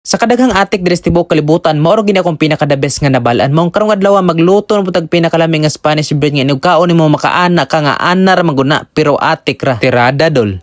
Sa kadaghang atik diri sa tibuok kalibutan, mao gid akong pinaka-the best nga nabalaan mo. Karong adlaw magluto na putag pinakalamig nga Spanish bread nga inugkaon nimo makaana ka nga anar maguna pero atik ra. Tirada dol.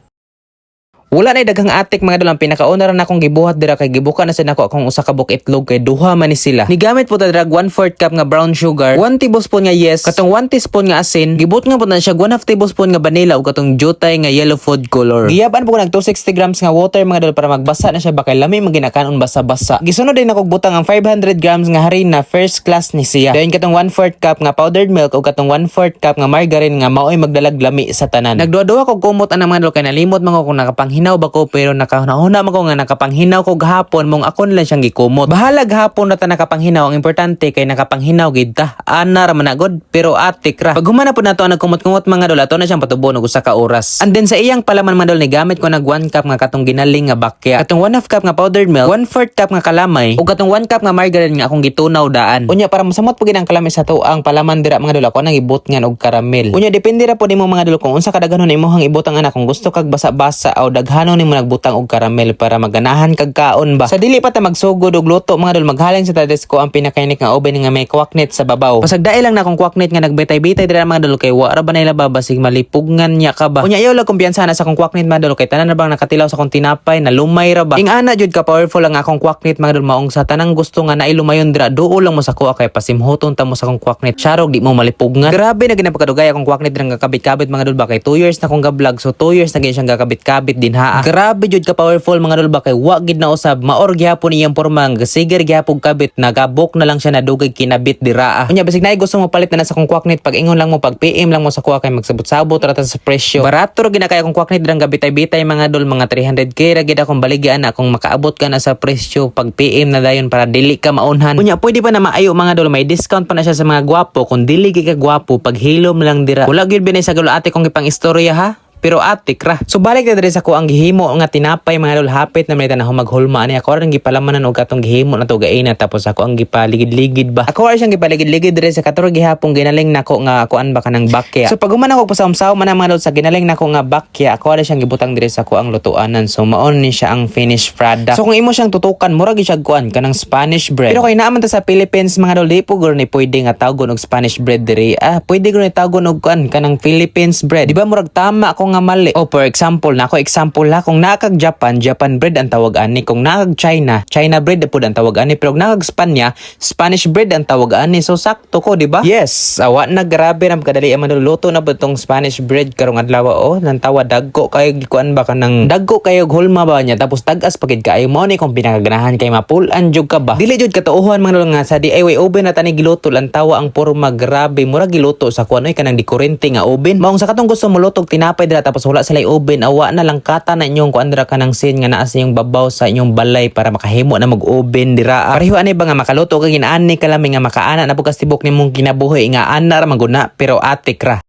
Wala na daghang atik mga dol, ang pinakauna ra nakong gibuhat dira kay gibuka na sa nako akong usa ka buk itlog kay duha man ni sila. Nigamit po ta drag 1/4 cup nga brown sugar, 1 tablespoon nga yes, katong 1 teaspoon nga asin, gibut nga po na siya 1/2 tablespoon nga vanilla ug katong jutay nga yellow food color. Giyaban po ko nag 260 grams nga water mga dol para magbasa na siya ba kay lami maginakan basa-basa. Gisunod din ako butang ang 500 grams nga harina first class ni siya. Dayon katong 1/4 cup nga powdered milk ug katong 1/4 cup nga margarine nga mao'y magdalag lami sa tanan. Nagduwa-duwa ko kumot ana mga dol kay nalimot man ko kung nakapanghilaw ba ko, pero nakahuna man ko nga nakapanghinaw ko gahapon mong ako lang siyang gikumot. Bahala gahapon na ta nakapanghinaw, ang importante kay nakapanghinaw gid ta. Ana ra man agod pero atik ra. Pag humana pud nato ang nagkumot-kumot mga dol, ato na siyang patubon og usa ka oras. And then sa iyang palaman mga dol ni gamit ko nag 1 cup nga katong ginaling nga bakya, katong 1/2 cup nga powdered milk, 1/4 cup nga kalamay ug katong 1 cup nga margarine nga akong gitunaw daan. Unya para masamot pud gid ang kalamay sa to ang palaman dira mga dol, ako nang ibutngan og karamel. Unya depende ra pud nimo mga dol kung unsa ka daghanon imong ibutang ana, kung gusto kag basa-basa o daghanon nimo nagbutang og karamel para maganahan kag kaon ba. Sa dili pa ta magsugod og luto mga dol, maghalin sa tades ko ang pinakainik nga oven nga may kwaknet sa babaw. Pasagdae lang na akong kwaknet nga nagbitay-bitay dira mga dol kay wa ra ba nila babasig malipugngan niya ka ba. Unya ayaw lang kumpiyansa na sa akong kwaknet mga dol kay tanan na bang nakatilaw sa akong tinapay na lumay ra ba. Ing ana jud ka powerful ang akong kwaknet mga dol, maong sa tanang gusto nga nailumayon dira duol lang mo sa kuha kay pasimhoton ta mo sa akong kwaknet. Charog di mo malipugngan. Grabe na ginapakadugay akong kwaknet dira nga kabit-kabit mga dol ba kay 2 years na akong ga-vlog, so 2 years na gyud siyang gakabit-kabit din ha. Grabe jud ka powerful mga dol ba kay wa gid na usab maor gyapon iyang porma nga siger gyapon kabit, nagabok na lang siya na dugay kinabit dira. Unya basig nay gusto mo palit na sa akong kwaknet, pag ingon lang mo pag PM lang mo sa kuha kay magsabot-sabot ra ta sa presyo. Barato ra gid na kay akong kwaknet dira nga bitay-bitay mga dol, mga 300k ra gid akong baligyan na kung makaabot ka na sa presyo pag PM na dayon para dili ka maunhan. Unya pwede pa na maayo mga dol, may discount pa na siya sa mga gwapo kung dili ka gwapo pag hilom lang dira. Wala gyud binay sa gulo ate kong ipang istorya ha, pero atik ra. So balik na diri sa ko ang gihimo nga tinapay mga dol, hapit na may tanahong maghulma ani ako rin gipalamanan og katong gihimo na to gaina, tapos ako ang gipaligid-ligid ba. Ako rin siyang gipaligid-ligid diri sa katuro gihapon ginaling nako nga kuan ba kanang bakya. So pag human ako pasaw-saw man mga dol sa ginaling nako nga bakya, ako rin siyang gibutang diri sa ko ang lutuanan. So maon ni siya ang finished product. So kung imo siyang tutukan, mura gyud siya kuan kanang Spanish bread. Pero kay naaman ta sa Philippines mga dol, di po guro ni pwede nga tawgon og Spanish bread diri. Pwede guro ni tawgon og kuan kanang Philippines bread. Di ba murag tama ako nga mali. O for example, nako example la, kung nakag Japan, Japan bread ang tawag ani. Kung nakag China, China bread pud ang tawag ani. Pero kung nakag Spanya, Spanish bread ang tawag ani. So sakto ko, di ba? Yes, awa na grabe na kadali ang manuluto na ba tong Spanish bread karong adlaw. Nang tawa dagko kayo kuan ba kanang dagko kayo hulma ba niya, tapos tagas pagid kaayo mo ni kung pinakaganahan kay mapulan jud ka ba. Dili jud katuohan mga dol nga sa DIY oven na tani giluto lang tawa ang porma, grabe mura giluto sa kuan kanang dikurente nga oven. Maong sa katong gusto mo lutog tinapay dira tapos wala sila oven, awa na lang kata na inyong kuandra ka ng sin nga naa sa inyong babaw sa inyong balay para makahimo na mag-oven dira. Pareho ani ba nga makaluto kag inaani kalami nga makaana na bukas tibok nimong kinabuhi nga ana ra maguna pero atik ra.